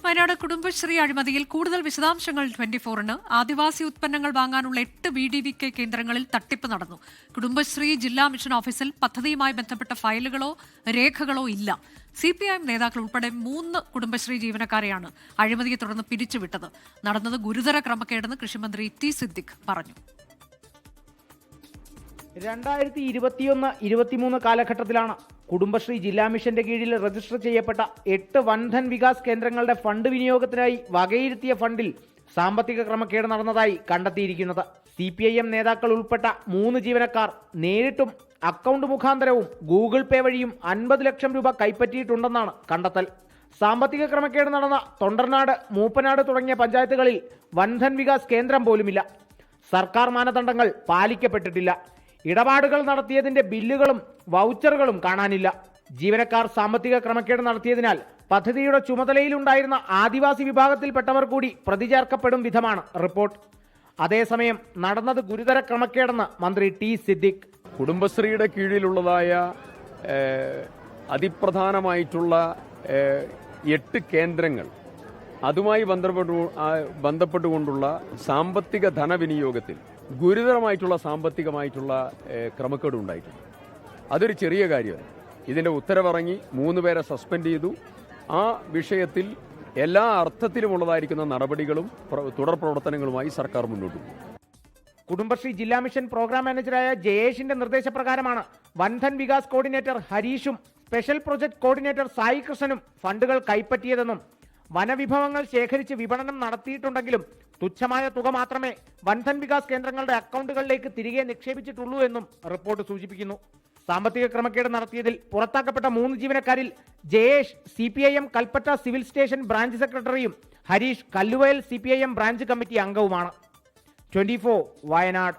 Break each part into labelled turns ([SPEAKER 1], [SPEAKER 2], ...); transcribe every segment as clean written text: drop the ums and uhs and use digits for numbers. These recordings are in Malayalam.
[SPEAKER 1] വയനാട് കുടുംബശ്രീ അഴിമതിയിൽ കൂടുതൽ വിശദാംശങ്ങൾ 24-ന്. ആദിവാസി ഉത്പന്നങ്ങൾ വാങ്ങാനുള്ള 8 VDVK കേന്ദ്രങ്ങളിൽ തട്ടിപ്പ് നടന്നു. കുടുംബശ്രീ ജില്ലാ മിഷൻ ഓഫീസിൽ പദ്ധതിയുമായി ബന്ധപ്പെട്ട ഫയലുകളോ രേഖകളോ ഇല്ല. CPIM നേതാക്കൾ ഉൾപ്പെടെ 3 കുടുംബശ്രീ ജീവനക്കാരെയാണ് അഴിമതിയെ തുടർന്ന് പിരിച്ചുവിട്ടത്. നടന്നത് ഗുരുതര ക്രമക്കേടെന്ന് കൃഷിമന്ത്രി ടി സിദ്ദിഖ് പറഞ്ഞു.
[SPEAKER 2] 2021-23 കാലഘട്ടത്തിലാണ് കുടുംബശ്രീ ജില്ലാ മിഷന്റെ കീഴിൽ രജിസ്റ്റർ ചെയ്യപ്പെട്ട 8 വൻധൻ വികാസ് കേന്ദ്രങ്ങളുടെ ഫണ്ട് വിനിയോഗത്തിനായി വകയിരുത്തിയ ഫണ്ടിൽ സാമ്പത്തിക ക്രമക്കേട് നടന്നതായി കണ്ടെത്തിയിരിക്കുന്നത്. CPIM നേതാക്കൾ ഉൾപ്പെട്ട 3 ജീവനക്കാർ നേരിട്ടും അക്കൗണ്ട് മുഖാന്തരവും ഗൂഗിൾ പേ വഴിയും 50 ലക്ഷം രൂപ കൈപ്പറ്റിയിട്ടുണ്ടെന്നാണ് കണ്ടെത്തൽ. സാമ്പത്തിക ക്രമക്കേട് നടന്ന തൊണ്ടർനാട്, മൂപ്പനാട് തുടങ്ങിയ പഞ്ചായത്തുകളിൽ വൻധൻ വികാസ് കേന്ദ്രം പോലുമില്ല. സർക്കാർ മാനദണ്ഡങ്ങൾ പാലിക്കപ്പെട്ടിട്ടില്ല. ഇടപാടുകൾ നടത്തിയതിന്റെ ബില്ലുകളും വൗച്ചറുകളും കാണാനില്ല. ജീവനക്കാർ സാമ്പത്തിക ക്രമക്കേട് നടത്തിയതിനാൽ പദ്ധതിയുടെ ചുമതലയിലുണ്ടായിരുന്ന ആദിവാസി വിഭാഗത്തിൽപ്പെട്ടവർ കൂടി പ്രതി ചേർക്കപ്പെടും വിധമാണ് റിപ്പോർട്ട്. അതേസമയം നടന്നത് ഗുരുതര ക്രമക്കേടെന്ന് മന്ത്രി ടി സിദ്ദിഖ്.
[SPEAKER 3] കുടുംബശ്രീയുടെ കീഴിലുള്ളതായ അതിപ്രധാനമായിട്ടുള്ള 8 കേന്ദ്രങ്ങൾ, അതുമായി ബന്ധപ്പെട്ടുകൊണ്ടുള്ള സാമ്പത്തിക ധനവിനിയോഗത്തിൽ ഗുരുതരമായിട്ടുള്ള സാമ്പത്തികമായിട്ടുള്ള ക്രമക്കേട് ഉണ്ടായിട്ടുണ്ട്. അതൊരു ചെറിയ കാര്യമാണ്. ഇതിൻ്റെ ഉത്തരവിറങ്ങി 3 പേരെ സസ്പെൻഡ് ചെയ്തു. ആ വിഷയത്തിൽ എല്ലാ അർത്ഥത്തിലുമുള്ളതായിരിക്കുന്ന നടപടികളും തുടർ പ്രവർത്തനങ്ങളുമായി സർക്കാർ മുന്നോട്ട് പോകും.
[SPEAKER 2] കുടുംബശ്രീ ജില്ലാ മിഷൻ പ്രോഗ്രാം മാനേജറായ ജയേഷിന്റെ നിർദ്ദേശപ്രകാരമാണ് വൻധൻ വികാസ് കോർഡിനേറ്റർ ഹരീഷും സ്പെഷ്യൽ പ്രൊജക്ട് കോർഡിനേറ്റർ സായി കൃഷ്ണനും ഫണ്ടുകൾ കൈപ്പറ്റിയതെന്നും വനവിഭവങ്ങൾ ശേഖരിച്ച് വിപണനം നടത്തിയിട്ടുണ്ടെങ്കിലും തുച്ഛമായ തുക മാത്രമേ വൻധൻ വികാസ് കേന്ദ്രങ്ങളുടെ അക്കൗണ്ടുകളിലേക്ക് തിരികെ നിക്ഷേപിച്ചിട്ടുള്ളൂ എന്നും റിപ്പോർട്ട് സൂചിപ്പിക്കുന്നു. സാമ്പത്തിക ക്രമക്കേട് നടത്തിയതിൽ പുറത്താക്കപ്പെട്ട 3 ജീവനക്കാരിൽ Jayesh CPIM Kalpetta civil station branch സെക്രട്ടറിയും Harish Kalluvayal CPIM branch committee അംഗവുമാണ്. 24 വയനാട്.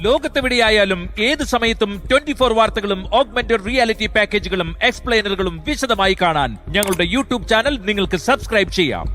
[SPEAKER 4] ലോകത്തെവിടെയായാലും ഏത് സമയത്തും 24 വാർത്തകളും ഓഗ്മെന്റഡ് റിയാലിറ്റി പാക്കേജുകളും എക്സ്പ്ലെയിനറുകളും വിശദമായി കാണാൻ ഞങ്ങളുടെ YouTube ചാനൽ നിങ്ങൾക്ക് സബ്സ്ക്രൈബ് ചെയ്യാം.